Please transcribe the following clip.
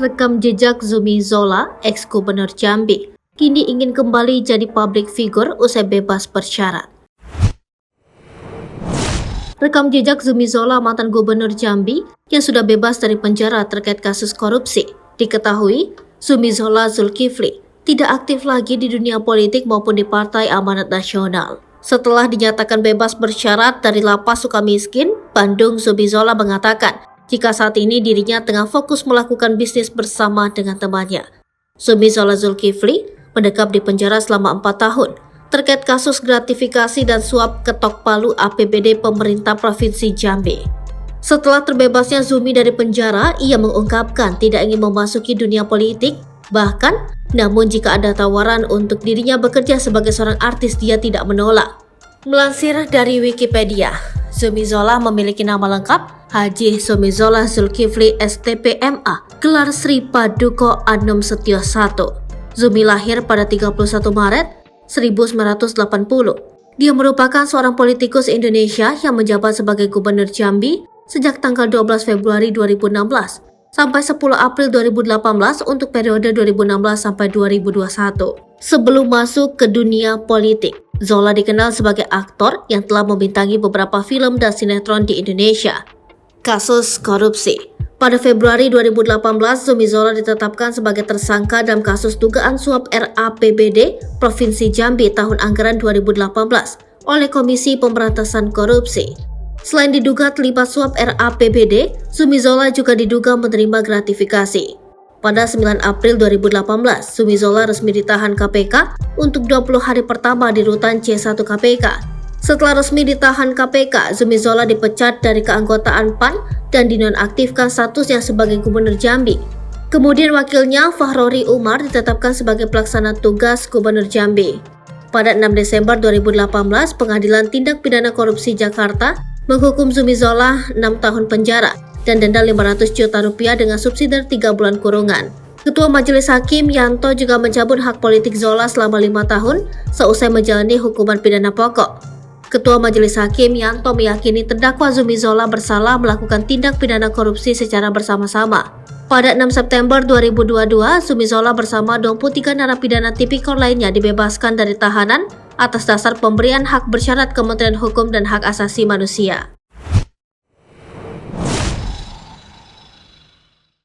Rekam jejak Zumi Zola, ex-gubernur Jambi, kini ingin kembali jadi publik figur usai bebas bersyarat. Rekam jejak Zumi Zola, mantan gubernur Jambi yang sudah bebas dari penjara terkait kasus korupsi. Diketahui, Zumi Zola Zulkifli tidak aktif lagi di dunia politik maupun di Partai Amanat Nasional. Setelah dinyatakan bebas bersyarat dari Lapas Sukamiskin, Bandung, Zumi Zola mengatakan jika saat ini dirinya tengah fokus melakukan bisnis bersama dengan temannya. Zumi Zola Zulkifli mendekam di penjara selama 4 tahun terkait kasus gratifikasi dan suap ketok palu APBD pemerintah Provinsi Jambi. Setelah terbebasnya Zumi dari penjara, ia mengungkapkan tidak ingin memasuki dunia politik, bahkan namun jika ada tawaran untuk dirinya bekerja sebagai seorang artis, dia tidak menolak. Melansir dari Wikipedia, Zumi Zola memiliki nama lengkap Haji Zumi Zola Zulkifli STPMA, gelar Sri Paduka Anum Setyo I. Zumi lahir pada 31 Maret 1980. Dia merupakan seorang politikus Indonesia yang menjabat sebagai Gubernur Jambi sejak tanggal 12 Februari 2016 sampai 10 April 2018 untuk periode 2016 sampai 2021. Sebelum masuk ke dunia politik, Zola dikenal sebagai aktor yang telah membintangi beberapa film dan sinetron di Indonesia. Kasus korupsi. Pada Februari 2018, Zumi Zola ditetapkan sebagai tersangka dalam kasus dugaan suap RAPBD Provinsi Jambi tahun anggaran 2018 oleh Komisi Pemberantasan Korupsi. Selain diduga terlibat suap RAPBD, Zumi Zola juga diduga menerima gratifikasi. Pada 9 April 2018, Zumi Zola resmi ditahan KPK untuk 20 hari pertama di rutan C1 KPK. Setelah resmi ditahan KPK, Zumi Zola dipecat dari keanggotaan PAN dan dinonaktifkan statusnya sebagai Gubernur Jambi. Kemudian wakilnya Fahrori Umar ditetapkan sebagai pelaksana tugas Gubernur Jambi. Pada 6 Desember 2018, Pengadilan Tindak Pidana Korupsi Jakarta menghukum Zumi Zola 6 tahun penjara dan denda 500 juta rupiah dengan subsidi 3 bulan kurungan. Ketua Majelis Hakim Yanto juga mencabut hak politik Zola selama 5 tahun seusai menjalani hukuman pidana pokok. Ketua Majelis Hakim Yanto meyakini terdakwa Zumi Zola bersalah melakukan tindak pidana korupsi secara bersama-sama. Pada 6 September 2022, Zumi Zola bersama 23 narapidana tipikor lainnya dibebaskan dari tahanan atas dasar pemberian hak bersyarat Kementerian Hukum dan Hak Asasi Manusia.